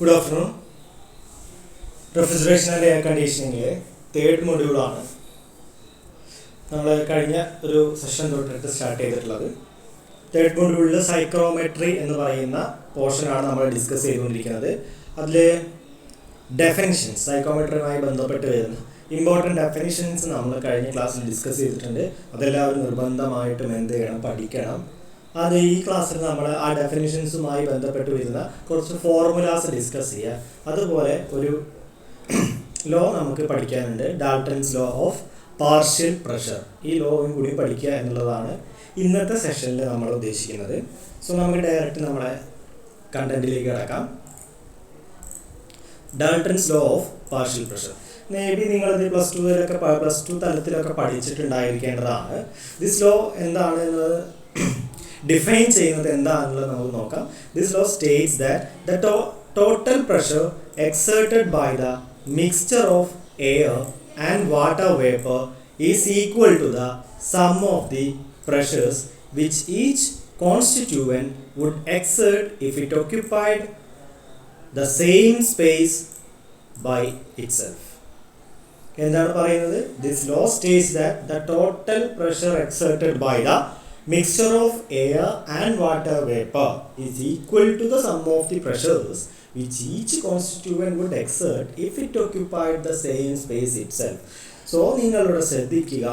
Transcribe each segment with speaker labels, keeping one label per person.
Speaker 1: Good afternoon. Refrigeration and air കണ്ടീഷനിങ്ങിലെ third മൊഡ്യൂളാണ് നമ്മൾ കഴിഞ്ഞ ഒരു സെഷൻ തൊട്ടിട്ട് സ്റ്റാർട്ട് ചെയ്തിട്ടുള്ളത്. തേർഡ് മൊഡ്യൂളിൽ സൈക്രോമെട്രി എന്ന് പറയുന്ന പോർഷനാണ് നമ്മൾ ഡിസ്കസ് ചെയ്തുകൊണ്ടിരിക്കുന്നത്. അതിൽ ഡെഫിനിഷൻസ്, സൈക്കോമെട്രിയുമായി ബന്ധപ്പെട്ട് വരുന്ന ഇമ്പോർട്ടൻറ്റ് ഡെഫിനിഷൻസ് നമ്മൾ കഴിഞ്ഞ ക്ലാസ്സിൽ ഡിസ്കസ് ചെയ്തിട്ടുണ്ട്. അതെല്ലാവരും നിർബന്ധമായിട്ടും എന്ത് ചെയ്യണം, പഠിക്കണം. അത് ഈ ക്ലാസ്സിൽ നമ്മൾ ആ ഡെഫിനിഷൻസുമായി ബന്ധപ്പെട്ട് വരുന്ന കുറച്ച് ഫോർമുലാസ് ഡിസ്കസ് ചെയ്യുക. അതുപോലെ ഒരു ലോ നമുക്ക് പഠിക്കാനുണ്ട്, Dalton's law of partial pressure. ഈ ലോയും കൂടി പഠിക്കുക എന്നുള്ളതാണ് ഇന്നത്തെ സെഷനിൽ നമ്മൾ ഉദ്ദേശിക്കുന്നത്. സോ നമുക്ക് ഡയറക്റ്റ് നമ്മുടെ കണ്ടന്റിലേക്ക് കിടക്കാം. Dalton's law of partial pressure may be നിങ്ങളിത് പ്ലസ് ടു തലത്തിലൊക്കെ പഠിച്ചിട്ടുണ്ടായിരിക്കേണ്ടതാണ്. ദിസ് ലോ എന്താണെന്നത് ഡിഫൈൻ ചെയ്യുന്നത് എന്താണെന്നുള്ളത് നമുക്ക് നോക്കാം. This law states that the total pressure exerted by the mixture of air and water vapor is equal to the sum of the pressures which each constituent would exert if it occupied the same space by itself. എന്താണ് പറയുന്നത്? This law states that the total pressure exerted by the mixture of air and water vapor is equal to the sum of the pressures which each constituent would exert if it occupied the same space itself. So നിങ്ങളിവിടെ ശ്രദ്ധിക്കുക,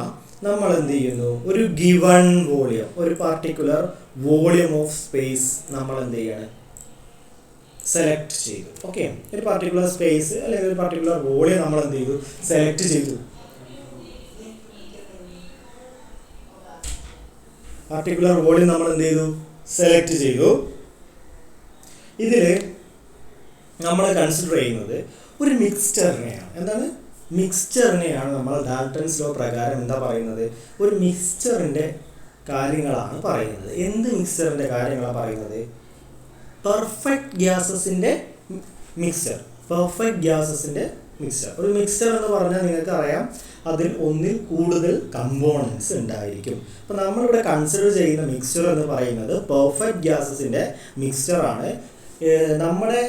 Speaker 1: നമ്മൾ എന്ത് ചെയ്യുന്നു, ഒരു given volume, ഒരു particular volume of space നമ്മൾ എന്ത് ചെയ്യണം, സെലക്ട് ചെയ്തു. ഓക്കെ, ഒരു പാർട്ടിക്കുലർ സ്പേസ് അല്ലെങ്കിൽ ഒരു പാർട്ടിക്കുലർ വോളിയം നമ്മൾ എന്ത് ചെയ്തു, സെലക്ട് ചെയ്തു. പാർട്ടിക്കുലർ വോളിയം നമ്മൾ എന്ത് ചെയ്തു, സെലക്ട് ചെയ്തു. ഇതിൽ നമ്മൾ കൺസിഡർ ചെയ്യുന്നത് ഒരു മിക്സ്ചറിനെയാണ്. എന്താണ്? മിക്സ്ചറിനെയാണ് നമ്മൾ ഡാൽട്ടൺസ് ലോ പ്രകാരം എന്താ പറയുന്നത്, ഒരു മിക്സ്ചറിൻ്റെ കാര്യങ്ങളാണ് പറയുന്നത്. എന്ത് മിക്സ്ചറിൻ്റെ കാര്യങ്ങളാണ് പറയുന്നത്? പെർഫെക്റ്റ് ഗ്യാസസിൻ്റെ മിക്സ്ചർ. പെർഫെക്റ്റ് ഗ്യാസസിൻ്റെ മിക്സ്ചർ. ഒരു മിക്സ്ചർ എന്ന് പറഞ്ഞാൽ നിങ്ങൾക്ക് അറിയാം, അതിൽ ഒന്നിൽ കൂടുതൽ കമ്പോണൻസ് ഉണ്ടായിരിക്കും. അപ്പോൾ നമ്മളിവിടെ കൺസിഡർ ചെയ്യുന്ന മിക്സ്ചർ എന്ന് പറയുന്നത് പെർഫെക്റ്റ് ഗ്യാസസിൻ്റെ മിക്സ്ചറാണ്. നമ്മുടെ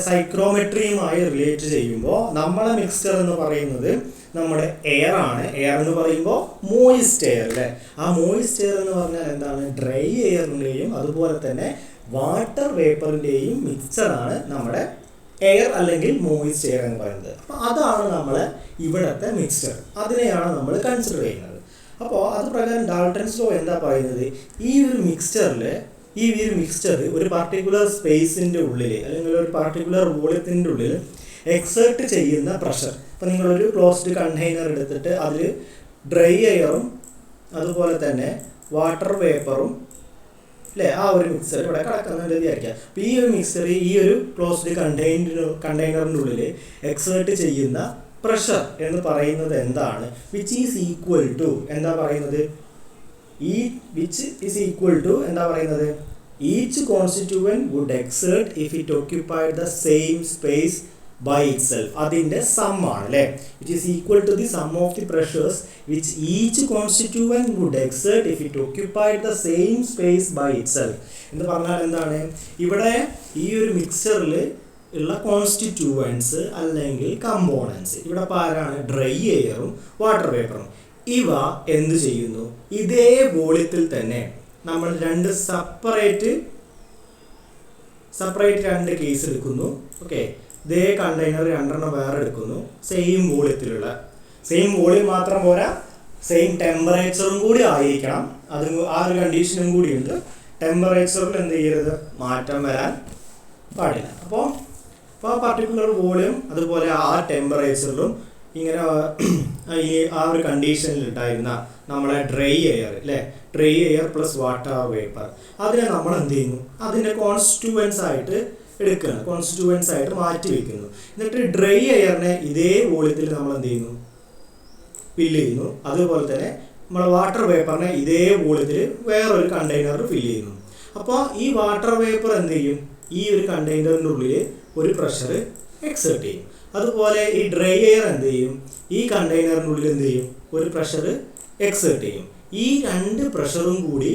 Speaker 1: സൈക്രോമെട്രിയുമായി റിലേറ്റ് ചെയ്യുമ്പോൾ നമ്മളെ മിക്സ്ചർ എന്ന് പറയുന്നത് നമ്മുടെ എയർ ആണ്. എയർ എന്ന് പറയുമ്പോൾ മോയിസ്റ്റ് എയർ അല്ലേ. ആ മോയിസ്റ്റ് എയർ എന്ന് പറഞ്ഞാൽ എന്താണ്? ഡ്രൈ എയറിൻ്റെയും അതുപോലെ തന്നെ വാട്ടർ വേപ്പറിൻ്റെയും മിക്സ്ചറാണ് നമ്മുടെ എയർ അല്ലെങ്കിൽ മോയിസ്റ്റ് എയർ എന്ന് പറയുന്നത്. അപ്പോൾ അതാണ് നമ്മളെ ഇവിടുത്തെ മിക്സ്ചർ. അതിനെയാണ് നമ്മൾ കൺസിഡർ ചെയ്യുന്നത്. അപ്പോൾ അത് പ്രകാരം ഡാൽട്ടൺസ് ലോ എന്താ പറയുന്നത്, ഈ ഒരു മിക്സ്ചർ ഒരു പർട്ടിക്കുലർ സ്പേസിൻ്റെ ഉള്ളിൽ അല്ലെങ്കിൽ ഒരു പർട്ടിക്കുലർ വോളിയത്തിൻ്റെ ഉള്ളിൽ എക്സേർട്ട് ചെയ്യുന്ന പ്രഷർ. ഇപ്പോൾ നിങ്ങളൊരു ക്ലോസ്ഡ് കണ്ടെയ്നർ എടുത്തിട്ട് അതിൽ ഡ്രൈ എയറും അതുപോലെ തന്നെ വാട്ടർ വേപ്പറും അല്ലേ, ആ ഒരു മിക്സർ ഇവിടെ കിടക്കുന്നത് വിചാരിക്കുക. അപ്പോൾ ഈ ഒരു മിക്സർ ഈ ഒരു ക്ലോസ്ഡ് കണ്ടെയ്നറിൻ്റെ ഉള്ളിൽ എക്സേർട്ട് ചെയ്യുന്ന പ്രഷർ എന്ന് പറയുന്നത് എന്താണ്? വിച്ച് ഈസ് ഈക്വൽ ടു എന്താ പറയുന്നത്, എന്താ പറയുന്നത്, each constituent would exert if it occupied the same space by itself. അതിൻ്റെ സം ആണ് അല്ലേ. It is equal to the sum of the pressures which each constituent would exert if it occupied the same space by itself. എന്ന് പറഞ്ഞാൽ എന്താണ്, ഇവിടെ ഈ ഒരു മിക്സ്ചറിൽ ഉള്ള കോൺസ്റ്റിറ്റ്യൂവൻസ് അല്ലെങ്കിൽ കമ്പോണൻസ് ഇവിടെ ആരാണ്? ഡ്രൈ എയറും വാട്ടർ വേപ്പറും. ഇവ എന്ത് ചെയ്യുന്നു, ഇതേ വോളിയത്തിൽ തന്നെ നമ്മൾ രണ്ട് സെപ്പറേറ്റ് രണ്ട് കേസ് എടുക്കുന്നു. ഓക്കെ, ഇതേ കണ്ടെയ്നർ രണ്ടെണ്ണം വേറെ എടുക്കുന്നു. സെയിം വോളിയം മാത്രം പോരാ, സെയിം ടെമ്പറേച്ചറും കൂടി ആയിരിക്കണം. ആ ഒരു കണ്ടീഷനും കൂടിയുണ്ട്. ടെമ്പറേച്ചറിൽ എന്ത് ചെയ്യരുത്, മാറ്റം വരാൻ പാടില്ല. അപ്പോൾ പർട്ടിക്കുലർ വോളിയം അതുപോലെ ആ ടെമ്പറേച്ചറിലും ഇങ്ങനെ ആ ഒരു കണ്ടീഷനിൽ ഉണ്ടായിരുന്ന നമ്മളെ ഡ്രൈ എയർ അല്ലേ, dry air plus water vapour, അതിനെ നമ്മൾ എന്ത് ചെയ്യുന്നു, അതിൻ്റെ കോൺസ്റ്റിറ്റ്യൂവൻസ് ആയിട്ട് എടുക്കുകയാണ്, കോൺസ്റ്റിറ്റ്യൂവൻസ് ആയിട്ട് മാറ്റി വയ്ക്കുന്നു. എന്നിട്ട് ഡ്രൈ എയറിനെ ഇതേ വോളിയത്തിൽ നമ്മൾ എന്ത് ചെയ്യുന്നു, ഫില്ല് ചെയ്യുന്നു. അതുപോലെ തന്നെ നമ്മൾ വാട്ടർ വേപ്പറിനെ ഇതേ വോളിയത്തിൽ വേറൊരു കണ്ടെയ്നർ ഫില്ല് ചെയ്യുന്നു. അപ്പോൾ ഈ വാട്ടർ വേപ്പർ എന്ത് ചെയ്യും, ഈ ഒരു കണ്ടെയ്നറിൻ്റെ ഉള്ളിൽ ഒരു പ്രഷർ എക്സേർട്ട് ചെയ്യും. അതുപോലെ ഈ ഡ്രൈ എയർ എന്ത് ചെയ്യും, ഈ കണ്ടെയ്നറിനുള്ളിൽ എന്ത് ചെയ്യും, ഒരു പ്രഷർ എക്സേർട്ട് ചെയ്യും. ഈ രണ്ട് പ്രഷറും കൂടി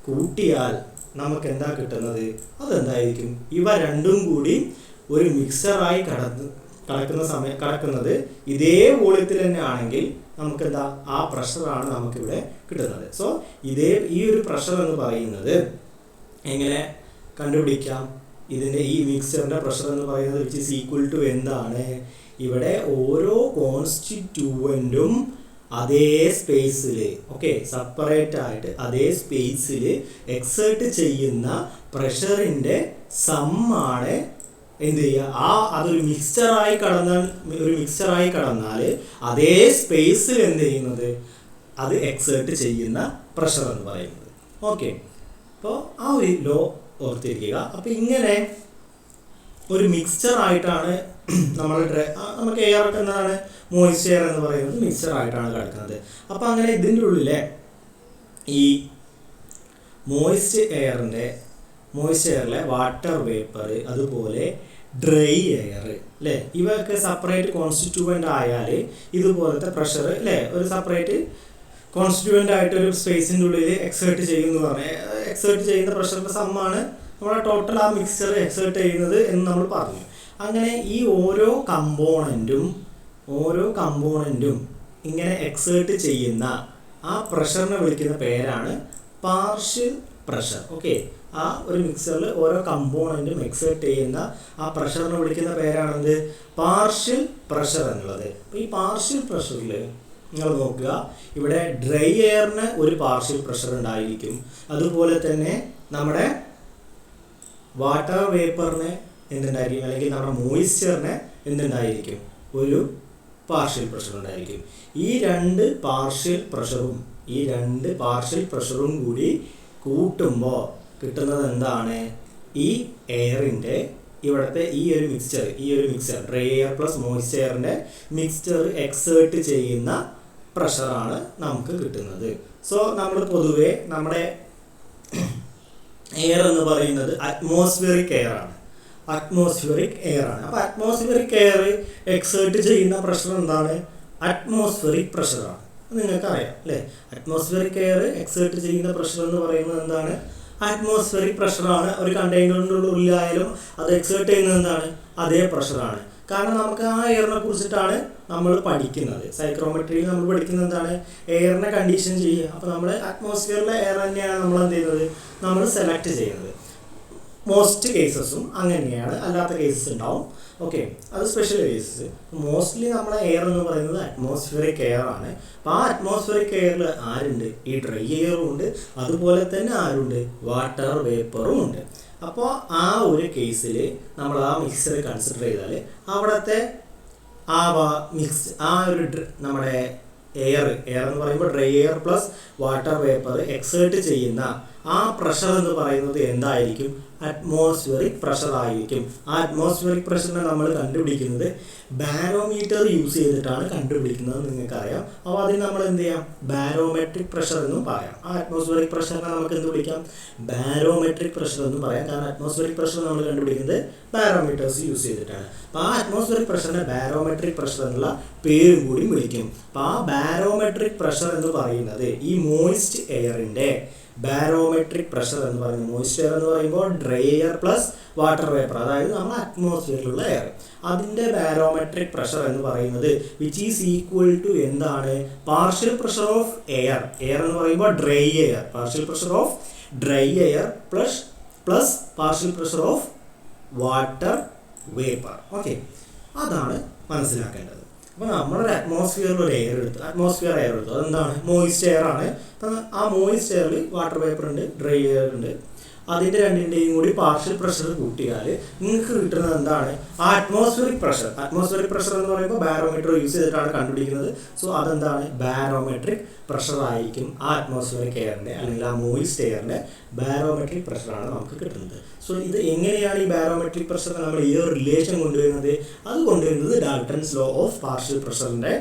Speaker 1: കൂട്ടിയാൽ നമുക്ക് എന്താ കിട്ടുന്നത്? അതെന്തായിരിക്കും? ഇവ രണ്ടും കൂടി ഒരു മിക്സറായി കടക്കുന്നത് ഇതേ വോളിയത്തിൽ തന്നെ ആണെങ്കിൽ നമുക്ക് എന്താ ആ പ്രഷറാണ് നമുക്കിവിടെ കിട്ടുന്നത്. സോ ഈ ഒരു പ്രഷർ എന്ന് പറയുന്നത് എങ്ങനെ കണ്ടുപിടിക്കാം? ഇതിൻ്റെ ഈ മിക്സറിൻ്റെ പ്രഷർ എന്ന് പറയുന്നത് വിച്ച് ഈസ് ഈക്വൽ ടു എന്താണ്? ഇവിടെ ഓരോ കോൺസ്റ്റിറ്റ്യൂവൻറ്റും അതേ സ്പേസിൽ സെപ്പറേറ്റ് ആയിട്ട് അതേ സ്പേസിൽ എക്സേർട്ട് ചെയ്യുന്ന പ്രഷറിൻ്റെ സമ്മാണ് എന്ത് ചെയ്യുക, അതൊരു മിക്സ്ചറായി കടന്നാൽ അതേ സ്പേസിൽ എന്ത് ചെയ്യുന്നത്, അത് എക്സേർട്ട് ചെയ്യുന്ന പ്രഷർ എന്ന് പറയുന്നത്. ഓക്കെ, അപ്പോൾ ആ ഒരു ലോ ഓർത്തിരിക്കുക. അപ്പോൾ ഇങ്ങനെ ഒരു മിക്സ്ചറായിട്ടാണ് നമുക്ക് എയർ എന്നതാണ് മോയ്സ്ചർ എന്ന് പറയുന്നത് മിക്സ്ചറായിട്ടാണ് കിടക്കുന്നത്. അപ്പോൾ അങ്ങനെ ഇതിൻ്റെ ഉള്ളിലെ ഈ മോയ്സ്ചറിലെ വാട്ടർ വേപ്പർ, അതുപോലെ ഡ്രൈ എയർ അല്ലേ, ഇവയൊക്കെ സെപ്പറേറ്റ് കോൺസ്റ്റിറ്റ്യൂവൻ്റ് ആയാൽ ഇതുപോലത്തെ പ്രഷർ അല്ലേ ഒരു സെപ്പറേറ്റ് കോൺസ്റ്റിറ്റ്യൂവൻ്റ് ആയിട്ടൊരു സ്പേസിൻ്റെ ഉള്ളിൽ എക്സേർട്ട് എക്സേർട്ട് ചെയ്യുന്ന പ്രഷറിൻ്റെ സമ്മാണ് നമ്മുടെ ടോട്ടൽ ആ മിക്സ്ചർ എക്സേർട്ട് ചെയ്യുന്നത് എന്ന് നമ്മൾ പറഞ്ഞു. അങ്ങനെ ഈ ഓരോ കമ്പോണൻറ്റും ഇങ്ങനെ എക്സേർട്ട് ചെയ്യുന്ന ആ പ്രഷറിനെ വിളിക്കുന്ന പേരാണ് പാർഷ്യൽ പ്രഷർ. ഓക്കെ, ആ ഒരു മിക്സറിൽ ഓരോ കമ്പോണൻറ്റും എക്സേർട്ട് ചെയ്യുന്ന ആ പ്രഷറിനെ വിളിക്കുന്ന പേരാണെന്ത്, പാർഷ്യൽ പ്രഷർ എന്നുള്ളത്. അപ്പോൾ ഈ പാർഷ്യൽ പ്രഷറിൽ നിങ്ങൾ നോക്കുക, ഇവിടെ ഡ്രൈ എയറിന് ഒരു പാർഷ്യൽ പ്രഷർ ഉണ്ടായിരിക്കും, അതുപോലെ തന്നെ നമ്മുടെ വാട്ടർ വേപ്പറിന് എന്തുണ്ടായിരിക്കും, അല്ലെങ്കിൽ നമ്മുടെ മോയ്സ്ചറിന് എന്തുണ്ടായിരിക്കും, ഒരു പാർഷ്യൽ പ്രഷർ ഉണ്ടായിരിക്കും. ഈ രണ്ട് പാർഷ്യൽ പ്രഷറും കൂടി കൂട്ടുമ്പോൾ കിട്ടുന്നത് എന്താണ്, ഈ എയറിൻ്റെ ഇവിടുത്തെ ഈ ഒരു മിക്സ്ചർ ഡ്രൈ എയർ പ്ലസ് മോയ്സ്ചറിൻ്റെ മിക്സ്ചർ എക്സേർട്ട് ചെയ്യുന്ന പ്രഷറാണ് നമുക്ക് കിട്ടുന്നത്. സോ നമ്മൾ പൊതുവെ നമ്മുടെ എയർ എന്ന് പറയുന്നത് അറ്റ്മോസ്ഫിയറിക് എയർ ആണ്. അപ്പോൾ അറ്റ്മോസ്ഫിയറിക് എയർ എക്സേർട്ട് ചെയ്യുന്ന പ്രഷർ എന്താണ്, അറ്റ്മോസ്ഫിയറിക് പ്രഷറാണ്. നിങ്ങൾക്കറിയാം അല്ലേ, അറ്റ്മോസ്ഫിയറിക് എയർ എക്സേർട്ട് ചെയ്യുന്ന പ്രഷർ എന്ന് പറയുന്നത് എന്താണ്, അറ്റ്മോസ്ഫിയറിക് പ്രഷറാണ്. ഒരു കണ്ടെയ്നറിൻ്റെ ഉള്ളിലായാലും അത് എക്സേർട്ട് ചെയ്യുന്നത് എന്താണ്, അതേ പ്രഷറാണ്. കാരണം നമുക്ക് ആ എയറിനെ കുറിച്ചിട്ടാണ് നമ്മൾ പഠിക്കുന്നത്. സൈക്രോമെട്രിയിൽ നമ്മൾ പഠിക്കുന്നത് എന്താണ്, എയറിനെ കണ്ടീഷൻ ചെയ്യുക. അപ്പോൾ നമ്മൾ അറ്റ്മോസ്ഫിയറിലെ എയർ തന്നെയാണ് നമ്മൾ എന്ത് ചെയ്യുന്നത്, നമ്മൾ സെലക്ട് ചെയ്യുന്നത്. മോസ്റ്റ് കേസസും അങ്ങനെയാണ്, അല്ലാത്ത കേസസ് ഉണ്ടാവും. ഓക്കെ, അത് സ്പെഷ്യൽ കേസസ്. മോസ്റ്റ്ലി നമ്മളെ എയർ എന്ന് പറയുന്നത് അറ്റ്മോസ്ഫിയറിക് എയർ ആണ്. അപ്പോൾ ആ അറ്റ്മോസ്ഫിയറിക് എയറിൽ ആരുണ്ട്, ഈ ഡ്രൈ എയറും ഉണ്ട്, അതുപോലെ തന്നെ ആരുണ്ട്, വാട്ടർ വേപ്പറും ഉണ്ട്. അപ്പോൾ ആ ഒരു കേസിൽ നമ്മൾ ആ മിക്സർ കൺസിഡർ ചെയ്താൽ അവിടുത്തെ നമ്മുടെ എയർ എന്ന് പറയുമ്പോൾ dry air plus water vapour exert ചെയ്യുന്ന ആ പ്രഷർ എന്ന് പറയുന്നത് എന്തായിരിക്കും, അറ്റ്മോസ്ഫിയറിക് പ്രഷർ ആയിരിക്കും. ആ അറ്റ്മോസ്ഫിയറിക് പ്രഷറിനെ നമ്മൾ കണ്ടുപിടിക്കുന്നത് ബാരോമീറ്റർ യൂസ് ചെയ്തിട്ടാണ് കണ്ടുപിടിക്കുന്നത്, നിങ്ങൾക്കറിയാം. അപ്പോൾ അതിന് നമ്മൾ എന്ത് ചെയ്യാം, ബാരോമെട്രിക് പ്രഷർ എന്നും പറയാം. ആ അറ്റ്മോസ്ഫിയറിക് പ്രഷറിനെ നമുക്ക് എന്ത് വിളിക്കാം, ബാരോമെട്രിക് പ്രഷർ എന്നും പറയാം. കാരണം അറ്റ്മോസ്ഫിയറിക് പ്രഷർ നമ്മൾ കണ്ടുപിടിക്കുന്നത് ബാരോമീറ്റേഴ്സ് യൂസ് ചെയ്തിട്ടാണ്. അപ്പോൾ ആ അറ്റ്മോസ്ഫിയറിക് പ്രഷറിനെ ബാരോമെട്രിക് പ്രഷർ എന്നുള്ള പേരും കൂടി വിളിക്കും. അപ്പോൾ ആ ബാരോമെട്രിക് പ്രഷർ എന്ന് പറയുന്നത് ഈ മോയിസ്റ്റ് എയറിൻ്റെ ബാരോമെട്രിക് പ്രഷർ എന്ന് പറയുന്നത്, മോയ്സ്റ്റ് എയർ എന്ന് പറയുമ്പോൾ dry air plus water vapour, അതായത് നമ്മുടെ അറ്റ്മോസ്ഫിയറിലുള്ള എയർ, അതിൻ്റെ ബാരോമെട്രിക് പ്രഷർ എന്ന് പറയുന്നത് വിച്ച് ഈസ് ഈക്വൽ ടു എന്താണ്, പാർഷ്യൽ പ്രഷർ ഓഫ് എയർ എന്ന് പറയുമ്പോൾ dry air, partial pressure of dry air plus partial pressure of water vapour. Okay, അതാണ് മനസ്സിലാക്കേണ്ടത്. അപ്പോൾ നമ്മളൊരു അറ്റ്മോസ്ഫിയറിൽ ഒരു എയർ എടുത്തു, അതെന്താണ്, മോയിസ്റ്റ് എയർ ആണ്. അപ്പം ആ മോയിസ്റ്റ് എയറിൽ വാട്ടർ വേപ്പർ ഉണ്ട്, ഡ്രൈ എയർ ഉണ്ട്. അതിൻ്റെ രണ്ടിൻ്റെയും കൂടി പാർഷ്യൽ പ്രഷർ കൂട്ടിയാൽ നിങ്ങൾക്ക് കിട്ടുന്നത് എന്താണ്, ആ അറ്റ്മോസ്ഫിയറിക് പ്രഷർ എന്ന് പറയുമ്പോൾ ബാരോമീറ്റർ യൂസ് ചെയ്തിട്ടാണ് കണ്ടുപിടിക്കുന്നത്. സോ അതെന്താണ്, ബാരോമെട്രിക് പ്രഷർ ആയിരിക്കും ആ അറ്റ്മോസ്ഫിയറിക് എയറിൻ്റെ അല്ലെങ്കിൽ ആ മോയിസ്റ്റ് എയറിൻ്റെ ബാരോമെട്രിക് പ്രഷറാണ് നമുക്ക് കിട്ടുന്നത്. സോ ഇത് എങ്ങനെയാണ് ഈ ബാരോമെട്രിക് പ്രഷർ നമ്മൾ ഈ ഒരു റിലേഷൻ കൊണ്ടുവരുന്നത്, അത് കൊണ്ടുവരുന്നത് ഡാൽട്ടൺസ് ലോ ഓഫ് പാർഷ്യൽ പ്രഷറിൻ്റെ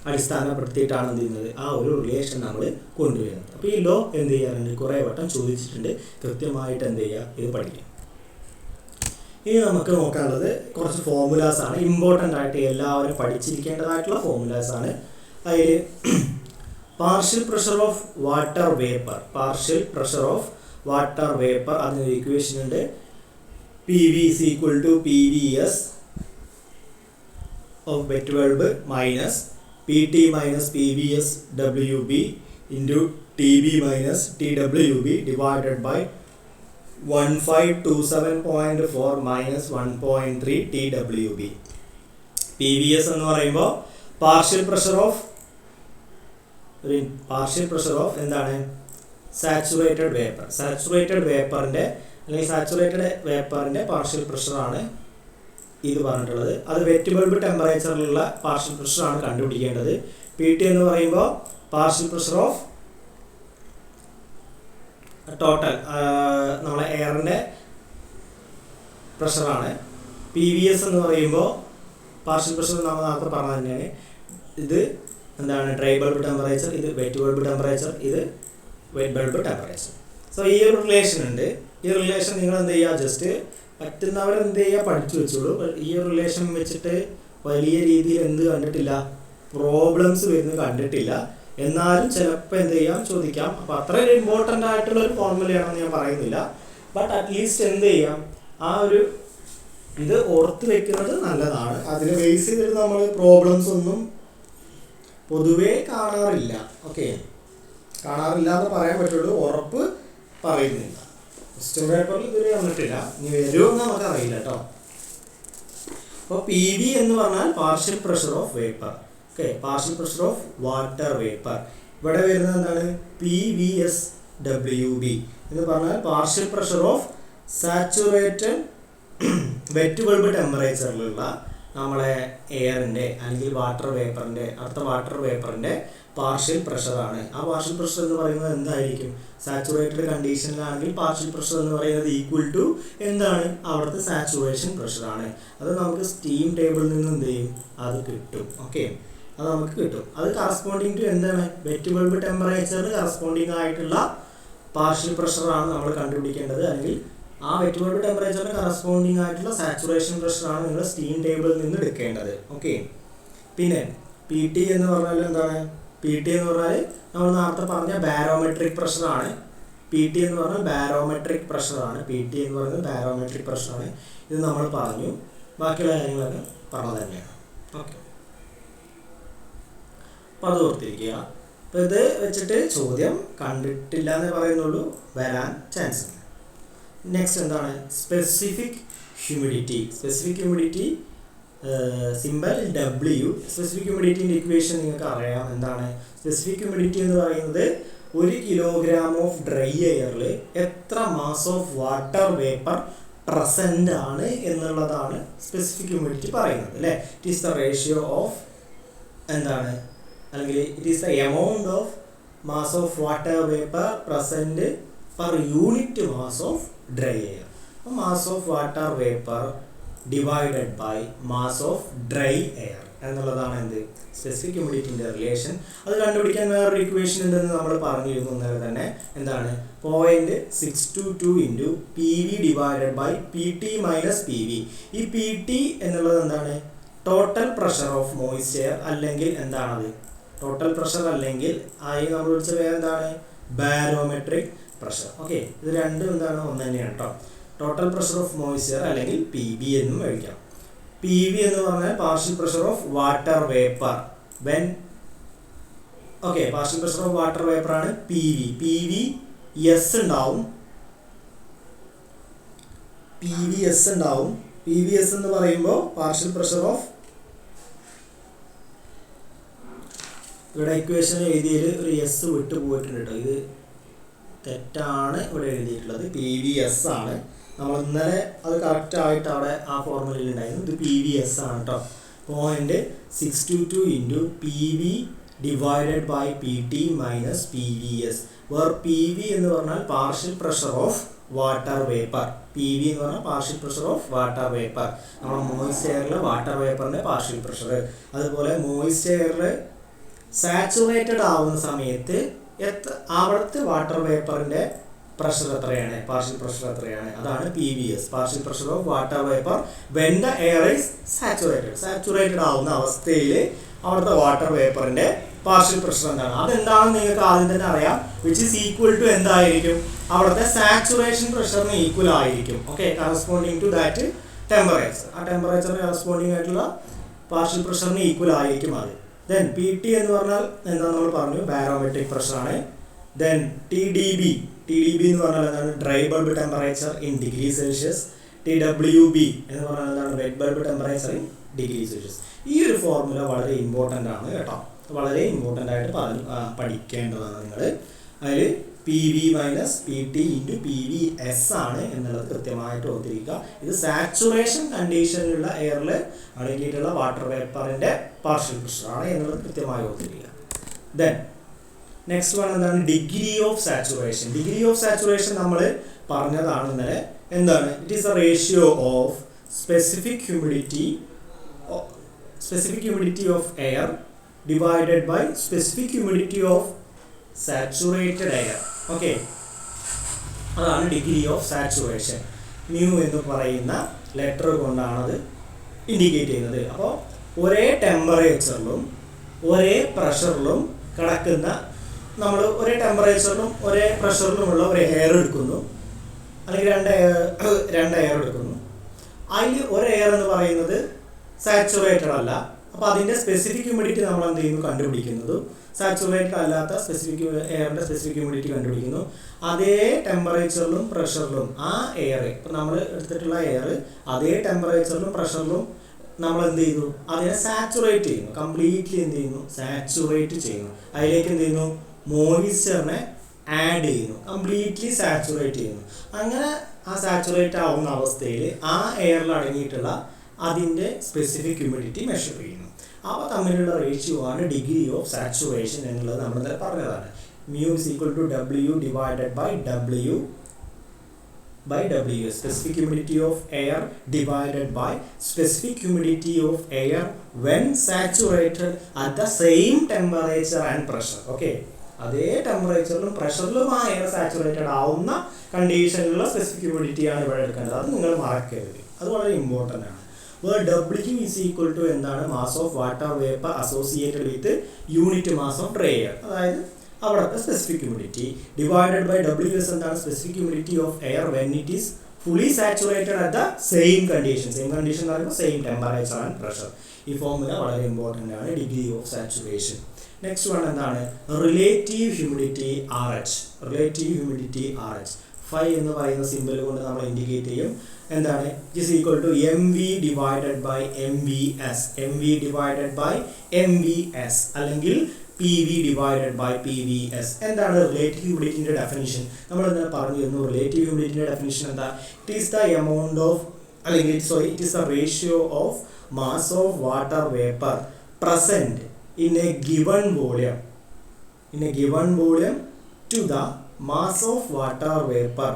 Speaker 1: അടിസ്ഥാനപ്പെടുത്തിയിട്ടാണ് എന്ത് ചെയ്യുന്നത്, ആ ഒരു റിലേഷൻ നമ്മൾ കൊണ്ടുവരുന്നത്. അപ്പോൾ ഈ ലോ എന്ത് ചെയ്യാറുണ്ട്, കുറേ വട്ടം ചോദിച്ചിട്ടുണ്ട്, കൃത്യമായിട്ട് എന്ത് ചെയ്യുക, ഇത് പഠിക്കുക. ഇനി നമുക്ക് നോക്കാനുള്ളത് കുറച്ച് ഫോർമുലാസാണ്, ഇമ്പോർട്ടൻ്റ് ആയിട്ട് എല്ലാവരും പഠിച്ചിരിക്കേണ്ടതായിട്ടുള്ള ഫോർമുലാസാണ്. അതിൽ partial pressure of water vapour, അതിനൊരു ഇക്വേഷൻ ഉണ്ട്, PV is equal to PVS of wet bulb minus PT minus PVS WB into TB minus TWB divided by 1527.4 minus 1.3 TWB. PVS എന്ന് പറയുമ്പോൾ പാർഷ്യൽ പ്രഷർ ഓഫ് എന്താണ് saturated വേപ്പറിൻ്റെ അല്ലെങ്കിൽ saturated വേപ്പറിൻ്റെ partial പ്രഷറാണ് ഇത് പറഞ്ഞിട്ടുള്ളത്. അത് wet bulb ടെമ്പറേച്ചറിലുള്ള partial പ്രഷറാണ് കണ്ടുപിടിക്കേണ്ടത്. PT എന്ന് പറയുമ്പോൾ പാർഷ്യൽ പ്രഷർ ഓഫ് ടോട്ടൽ നമ്മളെ എയറിൻ്റെ പ്രഷറാണ്. PVS എന്ന് പറയുമ്പോൾ പാർഷ്യൽ പ്രഷർ നമ്മൾ നേരത്തെ പറഞ്ഞത് തന്നെയാണ്. ഇത് എന്താണ് ഡ്രൈ ബൾബ് ടെമ്പറേച്ചർ, ഇത് വെറ്റ് ബൾബ് ടെമ്പറേച്ചർ, ഇത് വെറ്റ് ബൾബ് ടെമ്പറേച്ചർ. സോ ഈ ഒരു റിലേഷൻ ഉണ്ട്. ഈ റിലേഷൻ നിങ്ങൾ എന്ത് ചെയ്യുക, ജസ്റ്റ് പറ്റുന്നവർ എന്ത് ചെയ്യുക, പഠിച്ചു വെച്ചോളൂ. ഈ ഒരു റിലേഷൻ വെച്ചിട്ട് വലിയ രീതിയിൽ എന്ത് കണ്ടിട്ടില്ല, പ്രോബ്ലംസ് വരുന്നത് കണ്ടിട്ടില്ല. എന്നാലും ചിലപ്പോൾ എന്ത് ചെയ്യാം, ചോദിക്കാം. അപ്പോൾ അത്രയും ഇമ്പോർട്ടൻ്റ് ആയിട്ടുള്ള ഒരു ഫോർമുലയാണെന്ന് ഞാൻ പറയുന്നില്ല. ബട്ട് അറ്റ്ലീസ്റ്റ് എന്ത് ചെയ്യാം, ആ ഒരു ഇത് ഓർത്ത് വെക്കുന്നത് നല്ലതാണ്. അതിന് ബേസ് ചെയ്തിട്ട് നമ്മൾ പ്രോബ്ലംസ് ഒന്നും പൊതുവേ കാണാറില്ല. ഓക്കെ, കാണാറില്ല എന്ന് പറയാൻ പറ്റുള്ളൂ, ഉറപ്പ് പറയുന്നില്ല. ക്വസ്റ്റ്യൻ പേപ്പറിൽ ഇതുവരെ വന്നിട്ടില്ല, ഇനി വരുമെന്ന് നമുക്കറിയില്ല കേട്ടോ. അപ്പോൾ PV എന്ന് പറഞ്ഞാൽ partial pressure of vapour. Okay, partial pressure of water vapour. ഇവിടെ വരുന്നത് എന്താണ്, PVSWB എന്ന് പറഞ്ഞാൽ partial pressure of saturated wet bulb ടെമ്പറേച്ചറിലുള്ള നമ്മളെ എയറിൻ്റെ അല്ലെങ്കിൽ വാട്ടർ വേപ്പറിൻ്റെ പാർഷ്യൽ പ്രഷറാണ്. ആ പാർഷ്യൽ പ്രഷർ എന്ന് പറയുന്നത് എന്തായിരിക്കും, സാച്ചുറേറ്റഡ് കണ്ടീഷനിലാണെങ്കിൽ പാർഷ്യൽ പ്രഷർ എന്ന് പറയുന്നത് ഈക്വൽ ടു എന്താണ്, അവിടുത്തെ സാച്ചുറേഷൻ പ്രഷറാണ്. അത് നമുക്ക് സ്റ്റീം ടേബിളിൽ നിന്ന് എന്ത് ചെയ്യും, അത് കിട്ടും. ഓക്കെ, അത് നമുക്ക് കിട്ടും. അത് കറസ്പോണ്ടിങ് ടു എന്താണ്, വെറ്റ് ബൾബ് ടെമ്പറേച്ചറിന് കറസ്പോണ്ടിങ് ആയിട്ടുള്ള പാർഷ്യൽ പ്രഷറാണ് നമ്മൾ കണ്ടുപിടിക്കേണ്ടത്. അല്ലെങ്കിൽ ആ വെറ്റ് ബൾബ് ടെമ്പറേച്ചറിന് കറസ്പോണ്ടിങ് ആയിട്ടുള്ള സാച്ചുറേഷൻ പ്രഷറാണ് നിങ്ങൾ സ്റ്റീം ടേബിളിൽ നിന്ന് എടുക്കേണ്ടത്. ഓക്കെ, പിന്നെ PT എന്ന് പറഞ്ഞാൽ എന്താണ്, PT എന്ന് പറഞ്ഞാൽ നമ്മൾ നേരത്തെ പറഞ്ഞ ബാരോമെട്രിക് പ്രഷറാണ്. PT എന്ന് പറഞ്ഞാൽ ബാരോമെട്രിക് പ്രഷറാണ്. ഇത് നമ്മൾ പറഞ്ഞു, ബാക്കിയുള്ള കാര്യങ്ങളൊക്കെ പറഞ്ഞത് തന്നെയാണ്. ഓക്കെ, അപ്പോൾ അത് ഓർത്തിരിക്കുക. അപ്പോൾ ഇത് വെച്ചിട്ട് ചോദ്യം കണ്ടിട്ടില്ല എന്നേ പറയുന്നുള്ളൂ, വരാൻ ചാൻസ് ഉണ്ട്. നെക്സ്റ്റ് എന്താണ്, specific humidity. Symbol W. Specific ഹ്യൂമിഡിറ്റിൻ്റെ ഇക്വേഷൻ നിങ്ങൾക്ക് അറിയാം. എന്താണ് സ്പെസിഫിക് ഹ്യൂമിഡിറ്റി എന്ന് പറയുന്നത്, 1 കിലോഗ്രാം ഓഫ് ഡ്രൈ എയറിൽ എത്ര mass of water vapour present ആണ് എന്നുള്ളതാണ് സ്പെസിഫിക് ഹ്യൂമിഡിറ്റി പറയുന്നത്, അല്ലേ. It is the ratio of എന്താണ്, അല്ലെങ്കിൽ it is the amount of mass of water vapour present per unit mass of dry air. Mass of water vapor divided by mass of dry air എന്നുള്ളതാണ് എന്ത്, specific ഹ്യൂമിഡിറ്റിൻ്റെ relation. അത് കണ്ടുപിടിക്കാൻ വേറൊരു equation ഉണ്ടെന്ന് നമ്മൾ പറഞ്ഞിരുന്നു ഇന്നലെ തന്നെ. എന്താണ്, 0.622 into PV divided by PT minus PV. ഈ PT എന്നുള്ളത് എന്താണ്, ടോട്ടൽ പ്രഷർ ഓഫ് മോയ്സ്ചർ, അല്ലെങ്കിൽ എന്താണത്, ടോട്ടൽ പ്രഷർ അല്ലെങ്കിൽ ആയി നമ്മൾ വിളിച്ച പേര് എന്താണ്, ബാരോമെട്രിക് പ്രഷർ. ഓക്കെ, ഇത് രണ്ടും എന്താണ്, ഒന്ന് തന്നെയാണ് കേട്ടോ. ടോട്ടൽ പ്രഷർ ഓഫ് മോയ്സ്ചർ അല്ലെങ്കിൽ PB എന്നും കഴിക്കാം. PV എന്ന് പറഞ്ഞാൽ partial pressure of water vapour when. Okay, partial pressure of water vapour ആണ് PVS ഉണ്ടാവും. PVS എന്ന് പറയുമ്പോൾ പാർഷ്യൽ പ്രഷർ ഓഫ്, ഇവിടെ ഇക്വേഷൻ എഴുതിയതിൽ ഒരു S വിട്ടു പോയിട്ടുണ്ട് കേട്ടോ, ഇത് തെറ്റാണ് ഇവിടെ എഴുതിയിട്ടുള്ളത്. PVS ആണ്. നമ്മൾ ഇന്നലെ അത് കറക്റ്റായിട്ട് അവിടെ ആ ഫോർമുലയിൽ ഉണ്ടായിരുന്നു. ഇത് PVS ആണ് കേട്ടോ. 0.622 into PV divided by PT minus PVS, where PV എന്ന് പറഞ്ഞാൽ partial pressure of water vapour. PV എന്ന് പറഞ്ഞാൽ partial pressure of water vapour. നമ്മുടെ മോയ്സ്ചറിലെ വാട്ടർ വേപ്പറിൻ്റെ പാർഷ്യൽ പ്രഷർ. അതുപോലെ മോയ്സ്ചറിൽ സാച്ചുറേറ്റഡ് ആവുന്ന സമയത്ത് അവിടുത്തെ വാട്ടർ വേപ്പറിൻ്റെ പ്രഷർ എത്രയാണ്, പാർഷ്യൽ പ്രഷർ എത്രയാണ്, അതാണ് PVS, partial pressure of water vapour when the air is saturated. Saturated ആവുന്ന അവസ്ഥയിൽ അവിടുത്തെ വാട്ടർ വേപ്പറിന്റെ പാർഷ്യൽ പ്രഷർ എന്താണ്, അതെന്താണെന്ന് നിങ്ങൾക്ക് ആദ്യം തന്നെ അറിയാം. വിച്ച് ഈസ് ഈക്വൽ ടു എന്തായിരിക്കും, അവിടുത്തെ സാച്ചുറേഷൻ പ്രഷറിന് ഈക്വൽ ആയിരിക്കും. Okay, corresponding to that temperature, ആ ടെമ്പറേച്ചറിന് കറസ്പോണ്ടിങ് ആയിട്ടുള്ള പാർഷ്യൽ പ്രഷറിന് ഈക്വൽ ആയിരിക്കും അത്. ദെൻ PT എന്ന് പറഞ്ഞാൽ എന്താ നമ്മൾ പറഞ്ഞു, ബാരോമെട്രിക് പ്രഷറാണ്. ദെൻ TDB എന്ന് പറഞ്ഞാൽ എന്താണ്, dry bulb temperature in degree Celsius. TWB എന്ന് പറഞ്ഞാൽ എന്താണ്, wet bulb temperature in degree Celsius. ഈ ഒരു ഫോർമുല വളരെ ഇമ്പോർട്ടൻ്റ് ആണ് കേട്ടോ, വളരെ ഇമ്പോർട്ടൻ്റ് ആയിട്ട് പഠിക്കേണ്ടതാണ് നിങ്ങൾ. അതിൽ PV minus PT into PVS ആണ് എന്നുള്ളത് കൃത്യമായിട്ട് ഓർത്തിരിക്കുക. ഇത് സാച്ചുറേഷൻ കണ്ടീഷനിലുള്ള എയറിൽ അടങ്ങിയിട്ടുള്ള വാട്ടർ വേപ്പറിൻ്റെ പാർഷ്യൽ പ്രഷറാണ് എന്നുള്ളത് കൃത്യമായി ഓർത്തിരിക്കുക. ദെൻ നെക്സ്റ്റ് വൺ എന്താണ്, degree of saturation. Degree of saturation നമ്മൾ പറഞ്ഞതാണ് ഇന്നലെ. എന്താണ്, it is a ratio of specific humidity of air divided by specific humidity of saturated air. Okay, അതാണ് ഡിഗ്രി ഓഫ് സാച്ചുറേഷൻ. മ്യൂ എന്ന് പറയുന്ന ലെറ്റർ കൊണ്ടാണത് ഇൻഡിക്കേറ്റ് ചെയ്യുന്നത്. അപ്പോൾ ഒരേ ടെമ്പറേച്ചറിലും ഒരേ പ്രഷറിലും കിടക്കുന്ന, നമ്മൾ ഒരേ ടെമ്പറേച്ചറിലും ഒരേ പ്രഷറിലുമുള്ള ഒരു എയർ എടുക്കുന്നു, അല്ലെങ്കിൽ രണ്ട് എയർ എടുക്കുന്നു. അതിൽ ഒരു എയർ എന്ന് പറയുന്നത് സാച്ചുറേറ്റഡ് അല്ല, അപ്പോൾ അതിൻ്റെ സ്പെസിഫിക് ഹ്യൂമിഡിറ്റി നമ്മൾ എന്ത് ചെയ്യുന്നു, കണ്ടുപിടിക്കുന്നത്. സാച്ചുറേറ്റഡ് അല്ലാത്ത എയറിൻ്റെ സ്പെസിഫിക് ഹ്യൂമിഡിറ്റി കണ്ടുപിടിക്കുന്നു. അതേ ടെമ്പറേച്ചറിലും പ്രഷറിലും ആ എയർ, ഇപ്പം നമ്മൾ എടുത്തിട്ടുള്ള എയർ അതേ ടെമ്പറേച്ചറിലും പ്രഷറിലും നമ്മൾ എന്ത് ചെയ്യുന്നു, അതിനെ സാച്ചുറേറ്റ് ചെയ്യുന്നു, കംപ്ലീറ്റ്ലി എന്ത് ചെയ്യുന്നു, സാച്ചുറേറ്റ് ചെയ്യുന്നു. അതിലേക്ക് എന്ത് ചെയ്യുന്നു, മോയിസ്ചറിനെ ആഡ് ചെയ്യുന്നു, കംപ്ലീറ്റ്ലി സാച്ചുറേറ്റ് ചെയ്യുന്നു. അങ്ങനെ ആ സാച്ചുറേറ്റ് ആവുന്ന അവസ്ഥയിൽ ആ എയറിൽ അടങ്ങിയിട്ടുള്ള അതിൻ്റെ സ്പെസിഫിക് ഹ്യൂമിഡിറ്റി മെഷർ ചെയ്യുന്നു. അവ തമ്മിലുള്ള റേഷ്യോ ആണ് ഡിഗ്രി ഓഫ് സാച്ചുറേഷൻ എന്നുള്ളത് നമ്മൾ ഇന്നലെ പറഞ്ഞതാണ്. Mu is equal to W divided by W by W, specific humidity of air divided by specific humidity of air when saturated at the same temperature and pressure. Okay, അതേ ടെമ്പറേച്ചറിലും പ്രഷറിലും ആ air saturated ആവുന്ന കണ്ടീഷനിലുള്ള specific humidity ആണ് ഇവിടെ എടുക്കേണ്ടത്. അത് നിങ്ങൾ മറക്കരുത്, അത് വളരെ ഇമ്പോർട്ടൻ്റ് ആണ്. W is equal to എന്താണ്, mass of water vapour associated with unit mass of dry air, അതായത് അവിടുത്തെ specific humidity divided by WS എന്താണ്, specific humidity of air when it is fully saturated at the same condition എന്ന് പറയുമ്പോൾ same temperature and pressure. ഈ formula വളരെ important ആണ്, degree of saturation. Next one എന്താണ്, relative humidity RH. Relative humidity RH phi എന്ന് പറയുന്ന symbol കൊണ്ട് നമ്മൾ ഇൻഡിക്കേറ്റ് ചെയ്യും. എന്താണ്, is equal to MV divided by MVS, MV divided by MVS അല്ലെങ്കിൽ PV ഡിവൈഡഡ് ബൈ PVS. എന്താണ് റിലേറ്റീവ് ഹ്യൂമിഡിറ്റിൻ്റെ ഡെഫിനിഷൻ? നമ്മൾ ഇന്നലെ പറഞ്ഞിരുന്നു. റിലേറ്റീവ് ഹ്യൂമിഡിറ്റിൻ്റെ ഡെഫിനിഷൻ എന്താ, it is the amount of, അല്ലെങ്കിൽ it is the ratio of mass of water vapour present in a given volume to the mass of water vapor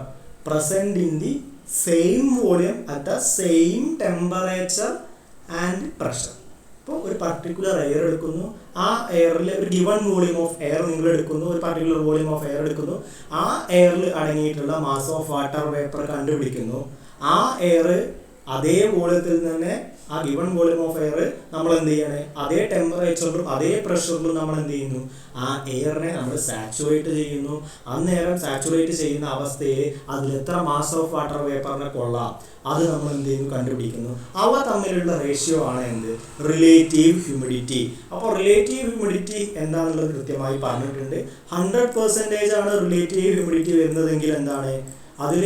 Speaker 1: present in the same volume at the same temperature and pressure. ഇപ്പോൾ ഒരു particular air എടുക്കുന്നു, ആ എയറിൽ ഒരു given volume of air നിങ്ങൾ എടുക്കുന്നു, ഒരു particular volume of air എടുക്കുന്നു, ആ എയറിൽ അടങ്ങിയിട്ടുള്ള മാസ് ഓഫ് വാട്ടർ വേപ്പർ കണ്ടുപിടിക്കുന്നു. ആ എയർ അതേ വോളിയത്തിൽ തന്നെ, ആ ഗിവൺ വോളിയം ഓഫ് എയർ നമ്മൾ എന്ത് ചെയ്യാണ്, അതേ ടെമ്പറേച്ചറിലും അതേ പ്രഷറിലും നമ്മൾ എന്ത് ചെയ്യുന്നു, ആ എയറിനെ നമ്മൾ സാച്ചുറേറ്റ് ചെയ്യുന്നു. അന്നേരം സാച്ചുറേറ്റ് ചെയ്യുന്ന അവസ്ഥയിൽ അതിൽ എത്ര മാസ് ഓഫ് വാട്ടർ വേപ്പറിനെ കൊള്ളാം അത് നമ്മൾ എന്ത് ചെയ്യുന്നു, കണ്ടുപിടിക്കുന്നു. അവ തമ്മിലുള്ള റേഷ്യോ ആണ് എന്ത്, റിലേറ്റീവ് ഹ്യൂമിഡിറ്റി. അപ്പോൾ റിലേറ്റീവ് ഹ്യൂമിഡിറ്റി എന്താണെന്നുള്ളത് കൃത്യമായി പറഞ്ഞിട്ടുണ്ട്. 100% ആണ് റിലേറ്റീവ് ഹ്യൂമിഡിറ്റി വരുന്നതെങ്കിൽ എന്താണ്, അതിൽ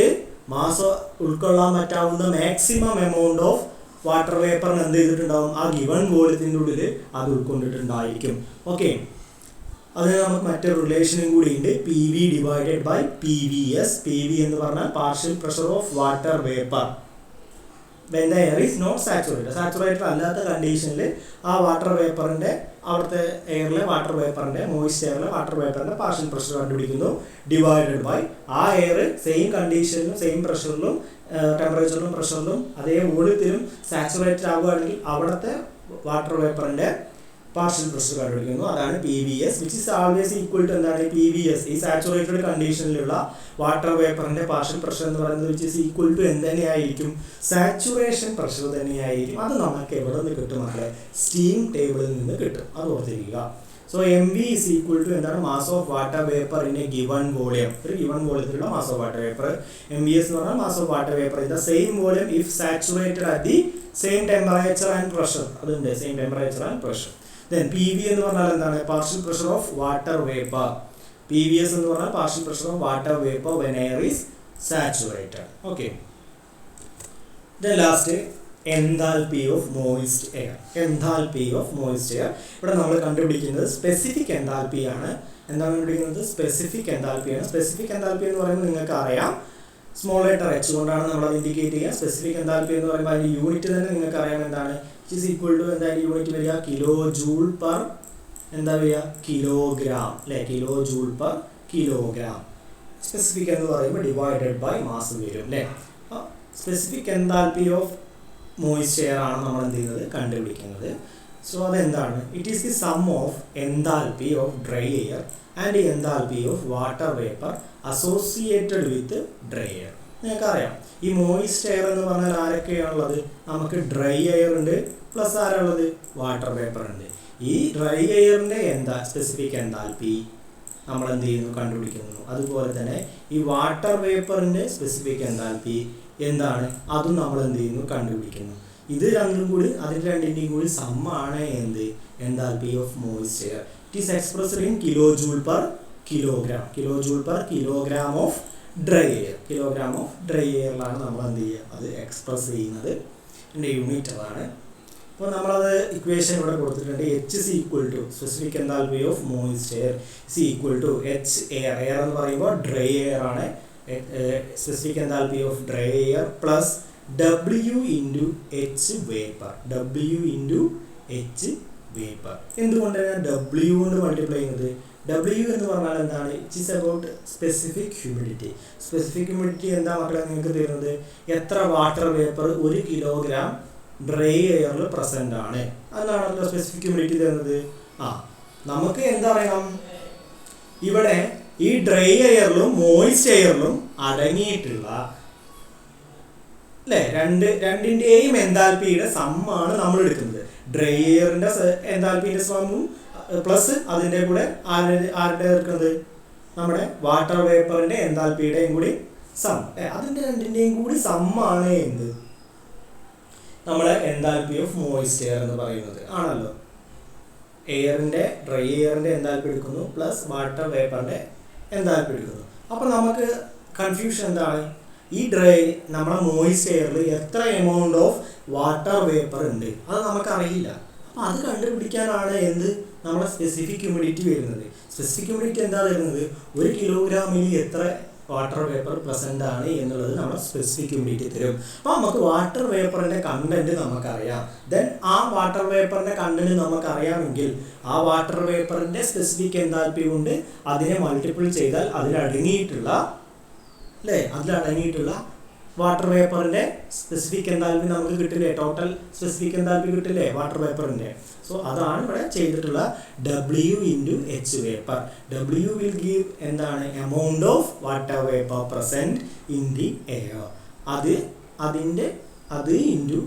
Speaker 1: മാസ് ഉൾക്കൊള്ളാൻ പറ്റാവുന്ന മാക്സിമം എമൗണ്ട് ഓഫ് വാട്ടർ വേപ്പറിന് എന്ത് ചെയ്തിട്ടുണ്ടാവും, ആ ഗിവൺ വോളിയത്തിൻ്റെ ഉള്ളിൽ അത് ഉൾക്കൊണ്ടിട്ടുണ്ടായിരിക്കും. ഓക്കെ, അതിന് നമുക്ക് മറ്റൊരു റിലേഷനും കൂടി ഉണ്ട്, PV divided by PVS. PV എന്ന് പറഞ്ഞാൽ partial pressure of water vapour when the air is not saturated. Saturated അല്ലാത്ത കണ്ടീഷനിൽ ആ വാട്ടർ വേപ്പറിൻ്റെ, അവിടുത്തെ എയറിലെ വാട്ടർ വേപ്പറിൻ്റെ, മോയിസ്റ്റ് എയറിലെ വാട്ടർ വേപ്പറിൻ്റെ പാർഷ്യൽ പ്രഷർ കണ്ടുപിടിക്കുന്നു, ഡിവൈഡഡ് ബൈ ആ എയർ സെയിം കണ്ടീഷനിലും സെയിം പ്രഷറിലും ടെമ്പറേച്ചറിലും പ്രഷറിലും അതേ വോളിയത്തിലും സാച്ചുറേറ്റഡ് ആവുകയാണെങ്കിൽ അവിടുത്തെ വാട്ടർ വേപ്പറിൻ്റെ പാർഷ്യൽ പ്രഷർ കണ്ടുപിടിക്കുന്നു. അതാണ് PVS, which is always equal to എന്താണ് PVS, ഈ സാച്ചുറേറ്റഡ് കണ്ടീഷനിലുള്ള വാട്ടർ വേപ്പറിന്റെ പാർഷ്യൽ പ്രഷർ എന്ന് പറയുന്നത് വിച്ച് ഈസ് ഈക്വൽ ടു എന്ത് തന്നെയായിരിക്കും, സാച്ചുറേഷൻ പ്രഷർ തന്നെയായിരിക്കും. അത് നമുക്ക് എവിടെ നിന്ന് കിട്ടും മക്കളെ, സ്റ്റീം ടേബിളിൽ നിന്ന് കിട്ടും, അത് ഓർത്തിരിക്കുക. So MV is equal to എന്താണ്, mass of water vapour in a given volume, ഒരു ഗിവൺ വോളിയത്തിലുള്ള mass of water vapour. MVS എന്ന് പറഞ്ഞാൽ mass of water vapour in the same volume if saturated at the same temperature and pressure. അതുണ്ട്, same temperature and pressure. Then PV എന്ന് പറഞ്ഞാൽ എന്താണ്, partial pressure of water vapour. PVS എന്ന് പറഞ്ഞാൽ partial pressure of water vapour when air is saturated. Okay. Then last enthalpy of moist air. Enthalpy of moist air ഇവിടെ നമ്മൾ കണ്ടുപിടിക്കുന്നത് specific enthalpy ആണ്. എന്താണ് കണ്ടുപിടിക്കുന്നത്, സ്പെസിഫിക് എൻതാൽപ്പി ആണ്. സ്പെസിഫിക് എൻതാൽപ്പി എന്ന് പറയുമ്പോൾ നിങ്ങൾക്ക് അറിയാം, സ്മോൾ ലെറ്റർ H കൊണ്ടാണ് നമ്മൾ അത് ഇൻഡിക്കേറ്റ് ചെയ്യുക. സ്പെസിഫിക് എൻതാൽപ്പി എന്ന് പറയുമ്പോൾ അതിൻ്റെ യൂണിറ്റ് തന്നെ നിങ്ങൾക്ക് അറിയാം എന്താണ്, ഇറ്റ് ഈസ് ഈക്വൽ ടു എന്തായാലും യൂണിറ്റ് വരിക കിലോ ജൂൾ പെർ എന്താ വരിക, കിലോഗ്രാം അല്ലേ, kilo joule per kilogram. Specific എന്ന് പറയുമ്പോൾ ഡിവൈഡഡ് ബൈ മാസ് വരും അല്ലേ. Specific enthalpy of moist air ആണ് നമ്മൾ എന്ത് ചെയ്യുന്നത്, കണ്ടുപിടിക്കുന്നത്. സോ അതെന്താണ്, it is the sum of enthalpy of dry air and enthalpy of water vapour associated with dry air. നിങ്ങൾക്കറിയാം ഈ മോയിസ്റ്റ് എയർ എന്ന് പറഞ്ഞാൽ ആരൊക്കെയാണുള്ളത്, നമുക്ക് ഡ്രൈ എയർ ഉണ്ട് പ്ലസ് ആരാളുള്ളത്, വാട്ടർ വേപ്പർ ഉണ്ട്. ഈ ഡ്രൈ എയറിൻ്റെ സ്പെസിഫിക് എൻതാൽപ്പി നമ്മൾ എന്ത് ചെയ്യുന്നു, കണ്ടുപിടിക്കുന്നു. അതുപോലെ തന്നെ ഈ വാട്ടർ വേപ്പറിൻ്റെ സ്പെസിഫിക് എൻതാൽപ്പി എന്താണ്, അതും നമ്മൾ എന്ത് ചെയ്യുന്നു, കണ്ടുപിടിക്കുന്നു. ഇത് രണ്ടും കൂടി, അതിൻ്റെ രണ്ടിൻ്റെയും കൂടി സമ്മാണ് എന്ത്, enthalpy of moist air. It is expressed in kilo joule per kilogram, kilo joule per kilogram of dry air. Kilogram of dry എയറിലാണ് നമ്മൾ എന്ത് ചെയ്യുക, അത് എക്സ്പ്രസ് ചെയ്യുന്നത്. എൻ്റെ യൂണിറ്റ് അതാണ്. അപ്പോൾ നമ്മളത് ഇക്വേഷൻ ഇവിടെ കൊടുത്തിട്ടുണ്ട്. H is equal to specific enthalpy of moist air is equal to H air. Air എന്ന് പറയുമ്പോൾ ഡ്രൈ എയർ ആണ്. Specific enthalpy of dry air plus W into H vapour. W into H vapour. എന്തുകൊണ്ടാണ് W കൊണ്ട് multiply ചെയ്യുന്നത്? W എന്ന് പറഞ്ഞാൽ എന്താണ്, it is about specific humidity. Specific humidity എന്താ മക്കളെ നിങ്ങൾക്ക് തരുന്നത്, എത്ര വാട്ടർ വേപ്പർ 1 കിലോഗ്രാം ഡ്രൈ എയറിൽ പ്രസൻ്റ് ആണ്, അതാണല്ലോ സ്പെസിഫിക് ഹ്യൂമിഡിറ്റി തരുന്നത്. നമുക്ക് എന്താ പറയണം, ഇവിടെ ഈ ഡ്രൈ എയറിലും മോയിസ്റ്റ് എയറിലും അടങ്ങിയിട്ടുള്ള അല്ലേ രണ്ടിൻ്റെയും എൻതാൽപ്പിയുടെ സമ്മാണ് നമ്മൾ എടുക്കുന്നത്. ഡ്രൈ എയറിൻ്റെ എൻതാൽപ്പിൻ്റെ സമ്മും പ്ലസ് അതിൻ്റെ കൂടെ ആരുടെ എടുക്കുന്നത്, നമ്മുടെ വാട്ടർ വേപ്പറിൻ്റെ എൻതാൽപ്പിയുടെയും കൂടി സം. അതിൻ്റെ രണ്ടിൻ്റെയും കൂടി സമ്മാണ് എന്ത്, നമ്മളെ എൻതാൽപ്പി ഓഫ് മോയിസ്റ്റ് എയർ എന്ന് പറയുന്നത് ആണല്ലോ. എയറിൻ്റെ ഡ്രൈ എയറിൻ്റെ എൻതാൽപ്പി എടുക്കുന്നു പ്ലസ് വാട്ടർ വേപ്പറിൻ്റെ എൻതാൽപ്പി എടുക്കുന്നു. അപ്പോൾ നമുക്ക് കൺഫ്യൂഷൻ എന്താണ്, ഈ നമ്മളെ മോയിസ്റ്റ് എയറിൽ എത്ര എമൗണ്ട് ഓഫ് വാട്ടർ വേപ്പർ ഉണ്ട് അത് നമുക്കറിയില്ല. അപ്പോൾ അത് കണ്ടുപിടിക്കാനാണ് നമ്മുടെ സ്പെസിഫിക് ഹ്യൂമിഡിറ്റി വരുന്നത്. സ്പെസിഫിക് ഹ്യൂമിഡിറ്റി എന്താ വരുന്നത്, 1 കിലോഗ്രാമിൽ എത്ര വാട്ടർ വേപ്പർ പ്രസൻ്റ് ആണ് എന്നുള്ളത് നമ്മൾ സ്പെസിഫിക് ഹ്യൂമിഡിറ്റി തരും. അപ്പോൾ നമുക്ക് വാട്ടർ വേപ്പറിൻ്റെ കണ്ടന്റ് നമുക്കറിയാം. ദെൻ ആ വാട്ടർ വേപ്പറിൻ്റെ കണ്ടന്റ് നമുക്കറിയാമെങ്കിൽ ആ വാട്ടർ വേപ്പറിൻ്റെ സ്പെസിഫിക് എൻതാൽപ്പി കൊണ്ട് അതിനെ മൾട്ടിപ്പിൾ ചെയ്താൽ അതിലടങ്ങിയിട്ടുള്ള വാട്ടർ വേപ്പറിൻ്റെ സ്പെസിഫിക് എൻതാൽപ്പി നമുക്ക് കിട്ടില്ലേ, ടോട്ടൽ സ്പെസിഫിക് എൻതാൽപ്പി കിട്ടില്ലേ വാട്ടർ വേപ്പറിൻ്റെ. സോ അതാണ് ഇവിടെ ചെയ്തിട്ടുള്ള W into H vapour. W will give എന്താണ്, amount of water vapour present in the air. അത് ഇൻറ്റു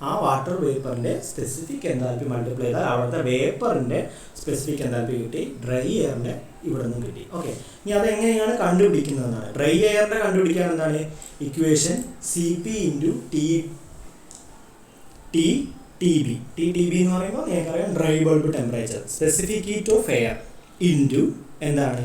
Speaker 1: ആ വാട്ടർ വേപ്പറിൻ്റെ സ്പെസിഫിക് എൻതാൽപ്പി മൾട്ടിപ്ലൈ ചെയ്താൽ അവിടുത്തെ വേപ്പറിൻ്റെ സ്പെസിഫിക് എൻതാൽപ്പി കിട്ടി, ഡ്രൈ എയറിൻ്റെ ഇവിടെ നിന്നും കിട്ടി. ഓക്കെ, ഇനി അതെങ്ങനെയാണ് കണ്ടുപിടിക്കുന്നതെന്നാണ്. ഡ്രൈ എയറിൻ്റെ കണ്ടുപിടിക്കാൻ എന്താണ് equation, CP into TTB. TTB എന്ന് പറയുമ്പോൾ നിങ്ങൾക്കറിയാം dry bulb temperature, specific heat of air into എന്താണ്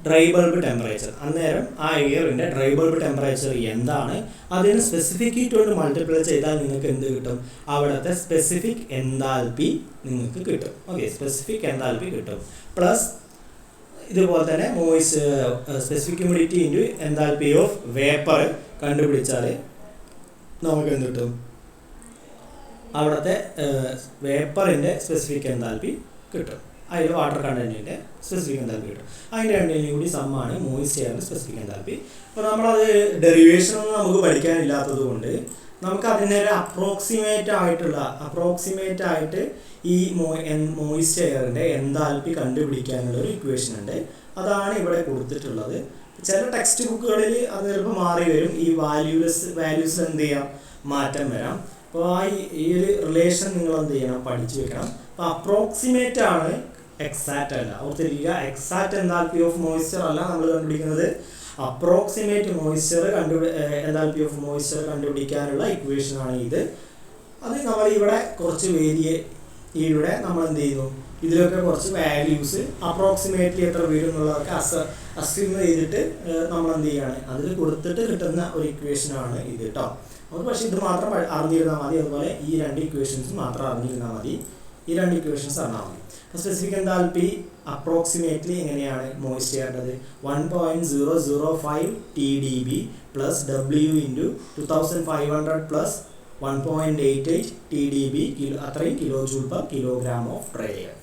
Speaker 1: ഡ്രൈ ബൾബ് ടെമ്പറേച്ചർ. അന്നേരം ആ എയറിൻ്റെ ഡ്രൈ ബൾബ് ടെമ്പറേച്ചർ എന്താണ്, അതിന് സ്പെസിഫിക് ഹീറ്റ് കൊണ്ട് മൾട്ടിപ്ലൈ ചെയ്താൽ നിങ്ങൾക്ക് എന്ത് കിട്ടും, അവിടുത്തെ സ്പെസിഫിക് എൻതാൽപ്പി നിങ്ങൾക്ക് കിട്ടും. ഓക്കെ, സ്പെസിഫിക് എൻതാൽപ്പി കിട്ടും. പ്ലസ് ഇതുപോലെ തന്നെ specific humidity into enthalpy of vapour കണ്ടുപിടിച്ചാൽ നമുക്ക് എന്ത് കിട്ടും, അവിടുത്തെ വേപ്പറിൻ്റെ സ്പെസിഫിക് എൻതാൽപ്പി കിട്ടും. അതിൽ വാട്ടർ കണ്ടൻറ്റിൻ്റെ സ്പെസിഫിക് എൻതാൽപ്പി കിട്ടും. അതിൻ്റെ രണ്ടിനും കൂടി സമ്മാണ് മോയിസ്റ്റ് എയറിൻ്റെ സ്പെസിഫിക് എൻതാൽപ്പി. അപ്പോൾ നമ്മളത് ഡെറിവേഷനൊന്നും നമുക്ക് പഠിക്കാനില്ലാത്തത് കൊണ്ട് നമുക്ക് അതിനൊരു അപ്രോക്സിമേറ്റ് ആയിട്ട് ഈ മോയിസ്റ്റ് എയറിൻ്റെ എൻതാൽപ്പി കണ്ടുപിടിക്കാനുള്ള ഒരു ഇക്വേഷൻ ഉണ്ട്. അതാണ് ഇവിടെ കൊടുത്തിട്ടുള്ളത്. ചില ടെക്സ്റ്റ് ബുക്കുകളിൽ അത് ചിലപ്പോൾ മാറി വരും. ഈ വാല്യൂസ് എന്ത് ചെയ്യാം, മാറ്റം വരാം. അപ്പോൾ ഈ ഒരു റിലേഷൻ നിങ്ങൾ എന്ത് ചെയ്യണം, പഠിച്ചു വെക്കണം. അപ്പോൾ അപ്രോക്സിമേറ്റ് ആണ്, എക്സാക്റ്റ് അല്ല. ഓർത്തിരിക്കുക, എക്സാക്റ്റ് എൻതാൽപ്പി ഓഫ് മോയിസ്ചർ അല്ല നമ്മൾ കണ്ടുപിടിക്കുന്നത്. അപ്രോക്സിമേറ്റ് എൻതാൽപ്പി ഓഫ് മോയിസ്ചർ കണ്ടുപിടിക്കാനുള്ള ഇക്വേഷൻ ആണ് ഇത്. അത് നമ്മൾ ഇവിടെ കുറച്ച് ഇവിടെ നമ്മൾ എന്ത് ചെയ്യുന്നു, ഇതിലൊക്കെ കുറച്ച് വാല്യൂസ് അപ്രോക്സിമേറ്റ്ലി എത്ര വരും എന്നുള്ളതൊക്കെ അസ്യൂം ചെയ്തിട്ട് നമ്മൾ എന്ത് ചെയ്യാണ്, അതിൽ കൊടുത്തിട്ട് കിട്ടുന്ന ഒരു ഇക്വേഷനാണ് ഇത് കേട്ടോ. നമുക്ക് പക്ഷേ ഇത് മാത്രം അറിഞ്ഞിരുന്നാൽ മതി. അതുപോലെ ഈ 2 ഇക്വേഷൻസ് മാത്രം അറിഞ്ഞിരുന്നാൽ മതി. ഈ 2 ഇക്വേഷൻസ് അറിഞ്ഞാൽ മതി. സ്പെസിഫിക് എൻതാൽപ്പി അപ്രോക്സിമേറ്റ്ലി എങ്ങനെയാണ് മോയിസ്റ്റ് ചെയ്യേണ്ടത്, 1.005 TdB plus W into 2500 plus 1.88 TdB അത്രയും kilo joule per kilogram of dry air.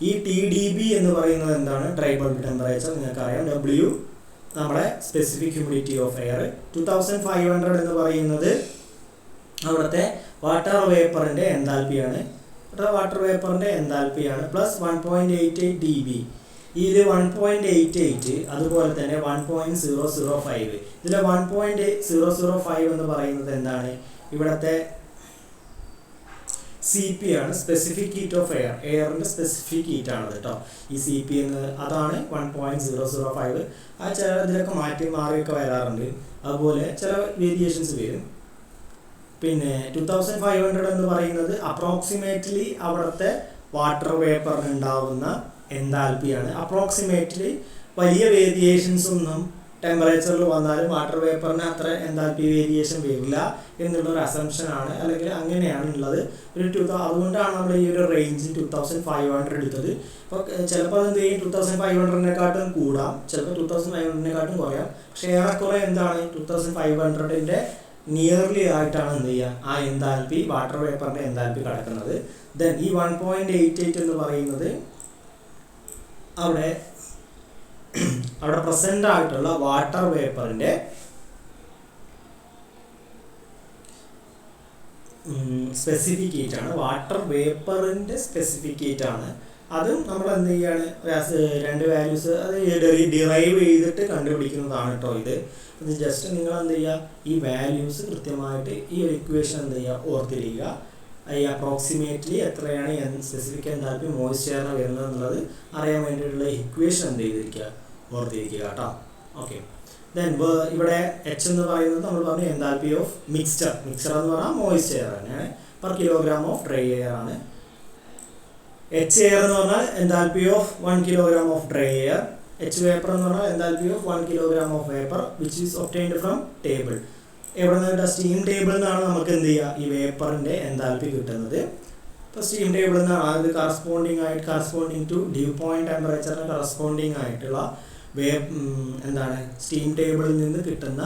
Speaker 1: ഈ TdB എന്ന് പറയുന്നത് എന്താണ്, ഡ്രൈ ബൾബ് ടെമ്പറേച്ചർ നിങ്ങൾക്കറിയാം. W നമ്മുടെ സ്പെസിഫിക് ഹ്യൂമിഡിറ്റി ഓഫ് എയർ. 2500 എന്ന് പറയുന്നത് അവിടുത്തെ വാട്ടർ വേപ്പറിൻ്റെ എൻതാൽപ്പിയാണ്. Plus 1.88 dB. ഇതിൽ 1.88 അതുപോലെ തന്നെ 1.005. ഇതിൽ 1.005 എന്ന് പറയുന്നത് എന്താണ്, ഇവിടുത്തെ CP ആണ്, സ്പെസിഫിക് ഹീറ്റ് ഓഫ് എയറിൻ്റെ സ്പെസിഫിക് ഹീറ്റ് ആണ് കേട്ടോ. ഈ CP അതാണ് 1.005. ആ ചില ഇതിലൊക്കെ മാറിയൊക്കെ വരാറുണ്ട്. അതുപോലെ ചില വേരിയേഷൻസ് വരും. പിന്നെ 2500 എന്ന് പറയുന്നത് അപ്രോക്സിമേറ്റ്ലി അവിടുത്തെ വാട്ടർ വേപ്പറിന് ഉണ്ടാവുന്ന എൻതാൽപ്പിയാണ്. അപ്രോക്സിമേറ്റ്ലി വലിയ വേരിയേഷൻസ് ഒന്നും ടെമ്പറേച്ചറിൽ വന്നാലും വാട്ടർ വേപ്പറിന് അത്ര എൻതാൽപ്പി വേരിയേഷൻ വരില്ല എന്നുള്ളൊരു അസംഷനാണ്, അല്ലെങ്കിൽ അങ്ങനെയാണ് ഉള്ളത്. അതുകൊണ്ടാണ് നമ്മൾ ഈ ഒരു റേഞ്ച് 2500 എടുത്തത്. അപ്പോൾ ചിലപ്പോൾ അത് എന്ത് ചെയ്യും, 2500-നെക്കാട്ടും കൂടാം, ചിലപ്പോൾ 2500-നെക്കാട്ടും കുറയാം. പക്ഷേ ഏറെക്കുറെ എന്താണ് 2500-ൻ്റെ നിയർലി ആയിട്ടാണ് എന്ത് ചെയ്യുക, ആ എൻതാൽപ്പി വാട്ടർ വേപ്പറിൻ്റെ എൻതാൽപ്പി കിടക്കുന്നത്. ദെൻ ഈ 1.88 എന്ന് പറയുന്നത് അവിടെ പ്രസന്റ് ആയിട്ടുള്ള വാട്ടർ വേപ്പറിൻ്റെ സ്പെസിഫിക് ഹീറ്റ് ആണ്. വാട്ടർ വേപ്പറിൻ്റെ സ്പെസിഫിക് ഹീറ്റ് ആണ്. അതും നമ്മൾ എന്ത് ചെയ്യാണ്, 2 വാല്യൂസ് അത് ഡിറൈവ് ചെയ്തിട്ട് കണ്ടുപിടിക്കുന്നതാണ് കേട്ടോ ഇത്. ഇത് ജസ്റ്റ് നിങ്ങൾ എന്ത് ചെയ്യുക, ഈ വാല്യൂസ് കൃത്യമായിട്ട് ഈ ഒരു ഇക്വേഷൻ എന്ത് ചെയ്യുക, ഓർത്തിരിക്കുക. ഈ അപ്രോക്സിമേറ്റ്ലി എത്രയാണ് സ്പെസിഫിക് എൻതാൽപ്പി മോയിസ്ചറിന് വരുന്നത് എന്നുള്ളത് അറിയാൻ വേണ്ടിയിട്ടുള്ള ഇക്വേഷൻ എന്ത് ചെയ്തിരിക്കുക, ഓർത്തിരിക്കുക കേട്ടോ. ഓക്കെ. ദെൻ ഇവിടെ H എന്ന് പറയുന്നത് നമ്മൾ പറഞ്ഞു എൻതാൽപ്പി ഓഫ് മിക്സ്ചർ എന്ന് പറഞ്ഞാൽ മോയിസ്റ്റ് എയർ തന്നെയാണ്, per kilogram of dry air ആണ്. H എയർ എന്ന് പറഞ്ഞാൽ enthalpy of 1 kilogram of dry air. H vapour എന്ന് പറഞ്ഞാൽ enthalpy of 1 kilogram of vapour which is obtained from table. എവിടെ നിന്ന്, സ്റ്റീം ടേബിളിൽ നിന്നാണ് നമുക്ക് എന്ത് ചെയ്യുക, ഈ വേപ്പറിൻ്റെ എൻതാൽപ്പി കിട്ടുന്നത്. ഇപ്പോൾ സ്റ്റീം ടേബിളിൽ നിന്നാണ് അത് കറസ്പോണ്ടിങ് ടു ഡ്യൂ പോയിന്റ് ടെമ്പറേച്ചറിന് കറസ്പോണ്ടിങ് ആയിട്ടുള്ള എന്താണ് സ്റ്റീം ടേബിളിൽ നിന്ന് കിട്ടുന്ന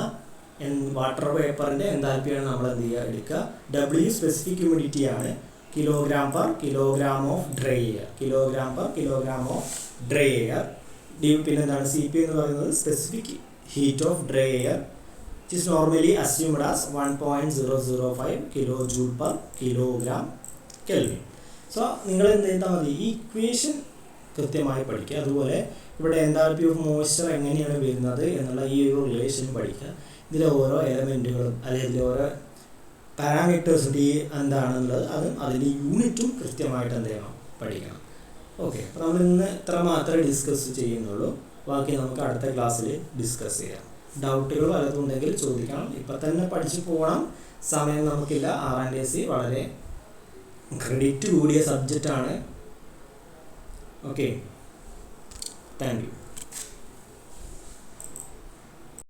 Speaker 1: വാട്ടർ വേപ്പറിൻ്റെ എൻതാൽപ്പിയാണ് നമ്മൾ എന്ത് ചെയ്യുക, എടുക്കുക. W സ്പെസിഫിക് ഹ്യൂമിഡിറ്റി ആണ്, kilogram per kilogram of dry air. പിന്നെ എന്താണ് CP എന്ന് പറയുന്നത്, specific heat of dry air, which is normally assumed as 1.005 kilojoule per kilogram Kelvin. So നിങ്ങൾ എന്ത് ചെയ്താൽ മതി, ഈ ഇക്വേഷൻ കൃത്യമായി പഠിക്കുക. അതുപോലെ ഇവിടെ എൻതാൽപ്പി ഓഫ് മോയ്സ്ചർ എങ്ങനെയാണ് വരുന്നത് എന്നുള്ള ഈ ഒരു റിലേഷൻ പഠിക്കുക. ഇതിലെ ഓരോ എലമെൻറ്റുകളും അല്ലെങ്കിൽ ഇതിലെ ഓരോ പാരാമീറ്റേഴ്സ് എന്താണെന്നുള്ളത് അതും അതിൻ്റെ യൂണിറ്റും കൃത്യമായിട്ട് എന്ത് ചെയ്യണം, പഠിക്കണം. ഓക്കെ. അപ്പോൾ നമ്മൾ ഇന്ന് ഇത്ര മാത്രമേ ഡിസ്കസ് ചെയ്യുന്നുള്ളൂ. ബാക്കി നമുക്ക് അടുത്ത ക്ലാസ്സിൽ ഡിസ്കസ് ചെയ്യാം. ഡൗട്ടുകൾ വല്ലതുണ്ടെങ്കിൽ ചോദിക്കണം. ഇപ്പം തന്നെ പഠിച്ചു പോകണം, സമയം നമുക്കില്ല. R&AC വളരെ ക്രെഡിറ്റ് കൂടിയ സബ്ജക്റ്റാണ്. Okay, thank U.